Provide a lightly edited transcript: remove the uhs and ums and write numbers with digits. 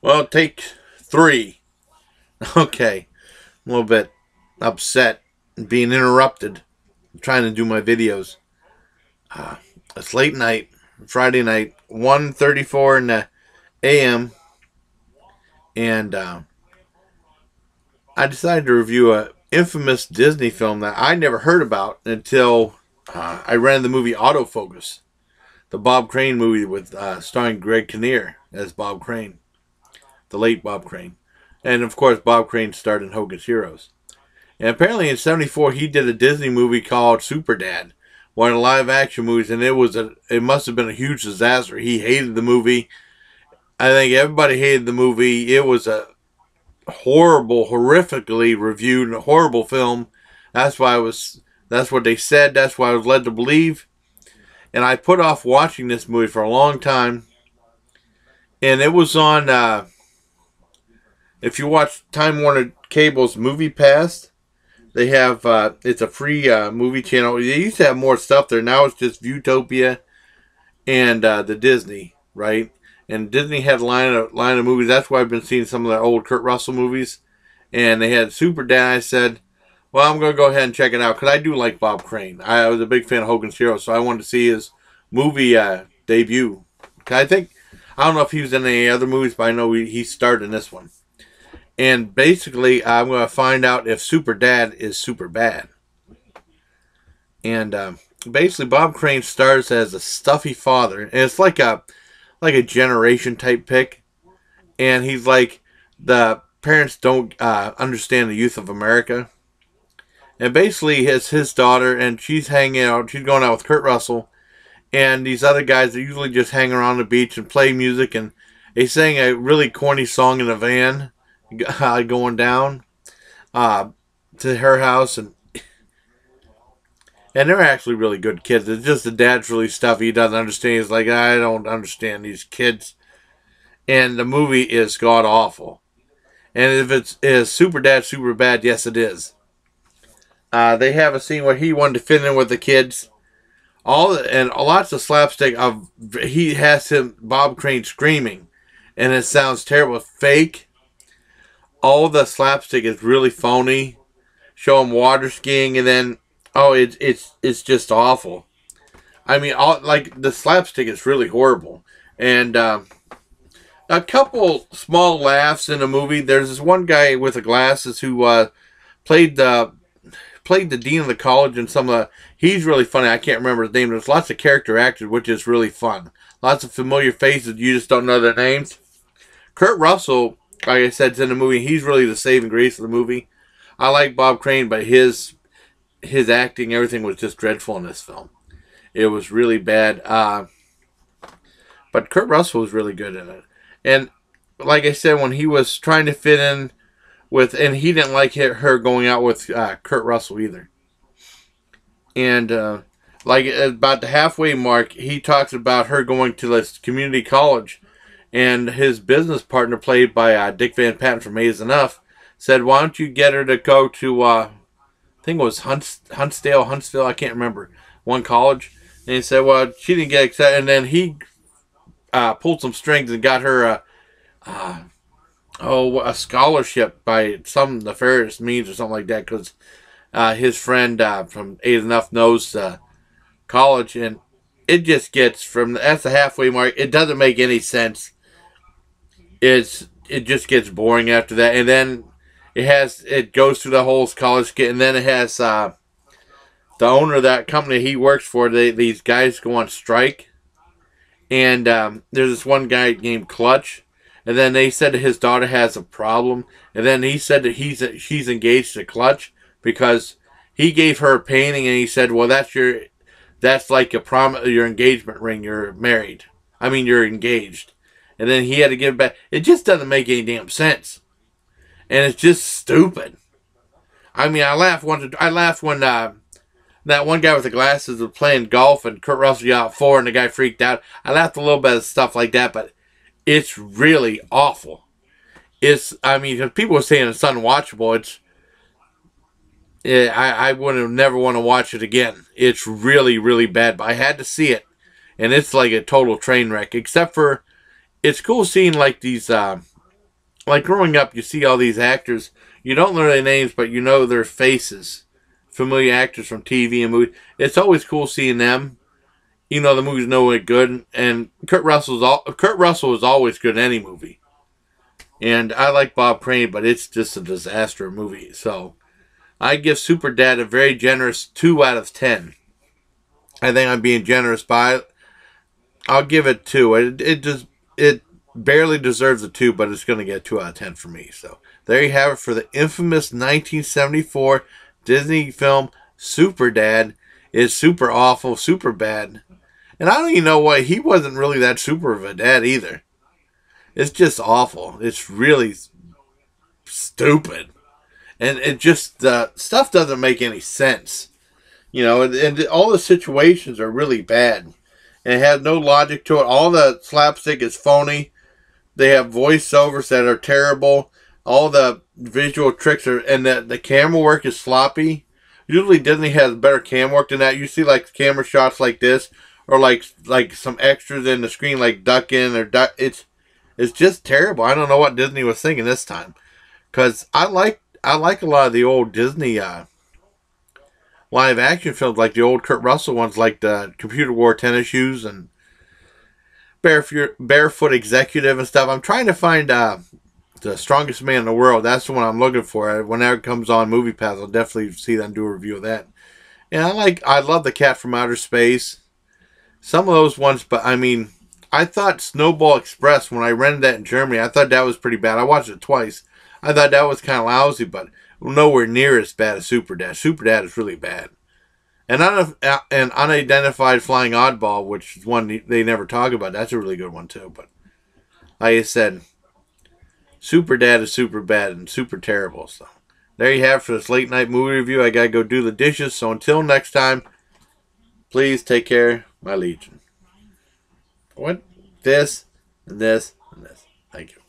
Well, take three. Okay. I'm a little bit upset being interrupted trying to do my videos. Uh, it's late night, Friday night, 1:34 in the a.m. And I decided to review a infamous Disney film that I never heard about until I rented the movie Autofocus, the Bob Crane movie with starring Greg Kinnear as Bob Crane, the late Bob Crane. And of course, Bob Crane starred in Hogan's Heroes. And apparently in '74 he did a Disney movie called Super Dad, one of the live action movies, and it must have been a huge disaster. He hated the movie. I think everybody hated the movie. It was a horrible, horrifically reviewed, horrible film. That's what they said. That's what I was led to believe. And I put off watching this movie for a long time. And it was on, if you watch Time Warner Cable's Movie Pass, they have, it's a free movie channel. They used to have more stuff there. Now it's just Viewtopia and the Disney, right? And Disney had a line of movies. That's why I've been seeing some of the old Kurt Russell movies. And they had Super Dad. I said, well, I'm going to go ahead and check it out because I do like Bob Crane. I was a big fan of Hogan's Heroes, so I wanted to see his movie debut. I don't know if he was in any other movies, but I know he starred in this one. And basically, I'm going to find out if Super Dad is super bad. And basically, Bob Crane stars as a stuffy father, and it's like a generation type pick. And he's like, the parents don't understand the youth of America. And basically, it's his daughter, and she's hanging out. She's going out with Kurt Russell, and these other guys that usually just hang around the beach and play music. And they sang a really corny song in a van going down to her house, and they're actually really good kids. It's just the dad's really stuffy. He doesn't understand. He's like, I don't understand these kids. And the movie is god awful. And if it's is Super Dad super bad, yes, it is. They have a scene where he wanted to fit in with the kids. And lots of slapstick of he has Bob Crane screaming, and it sounds terrible, fake. All the slapstick is really phony. Show him water skiing, and then it's just awful. I mean, like the slapstick is really horrible, and a couple small laughs in the movie. There's this one guy with the glasses who played the dean of the college, and he's really funny. I can't remember his name. There's lots of character actors, which is really fun. Lots of familiar faces. You just don't know their names. Kurt Russell, like I said, is in the movie. He's really the saving grace of the movie. I like Bob Crane, but his acting, everything was just dreadful in this film. It was really bad. But Kurt Russell was really good in it. And like I said, when he was trying to fit in and he didn't like her going out with Kurt Russell either. And like about the halfway mark, he talks about her going to this community college, and his business partner, played by Dick Van Patten from Maze Enough, said, "Why don't you get her to go to I think it was Huntsville, I can't remember, one college." And he said, "Well, she didn't get accepted." And then he pulled some strings and got her a scholarship by some nefarious means or something like that, because his friend from Maze Enough knows college, and it just gets that's the halfway mark. It doesn't make any sense. It just gets boring after that, and then it goes through the whole college skit, and then it has the owner of that company he works for. These guys go on strike, and there's this one guy named Clutch, and then they said that his daughter has a problem, and then he said that she's engaged to Clutch because he gave her a painting, and he said, "Well, that's like your engagement ring. You're married. I mean, you're engaged." And then he had to give it back. It just doesn't make any damn sense. And it's just stupid. I mean, I laughed when that one guy with the glasses was playing golf and Kurt Russell got out 4 and the guy freaked out. I laughed a little bit at stuff like that, but it's really awful. I mean, because people were saying it's unwatchable. I would have never want to watch it again. It's really, really bad, but I had to see it. And it's like a total train wreck, except for it's cool seeing like these like growing up, you see all these actors. You don't know their names, but you know their faces. Familiar actors from TV and movies. It's always cool seeing them. You know the movie's no way good, and Kurt Russell is always good in any movie. And I like Bob Crane, but it's just a disaster movie. So I give Superdad a very generous 2 out of 10. I think I'm being generous by I'll give it 2. It barely deserves a 2, but it's going to get 2 out of 10 for me. So there you have it for the infamous 1974 Disney film Superdad. It's super awful, super bad. And I don't even know why he wasn't really that super of a dad either. It's just awful. It's really stupid. And it just, the stuff doesn't make any sense. You know, and all the situations are really bad. And it has no logic to it. All the slapstick is phony. They have voiceovers that are terrible. All the visual tricks are, and the camera work is sloppy. Usually Disney has better camera work than that. You see like camera shots like this, or like some extras in the screen like ducking or duck. It's just terrible. I don't know what Disney was thinking this time, because I like a lot of the old Disney live action films, like the old Kurt Russell ones, like the Computer Wore Tennis Shoes and Barefoot Executive and stuff. I'm trying to find the Strongest Man in the World. That's the one I'm looking for. Whenever it comes on Movie Pass, I'll definitely see them do a review of that. And I love The Cat from Outer Space. Some of those ones, but I mean, I thought Snowball Express, when I rented that in Germany, I thought that was pretty bad. I watched it twice. I thought that was kind of lousy, but nowhere near as bad as Superdad. Superdad is really bad. And an Unidentified Flying Oddball, which is one they never talk about. That's a really good one too. But like I said, Superdad is super bad and super terrible. So there you have it for this late night movie review. I gotta go do the dishes. So until next time, please take care, my legion. What? This, and this, and this. Thank you.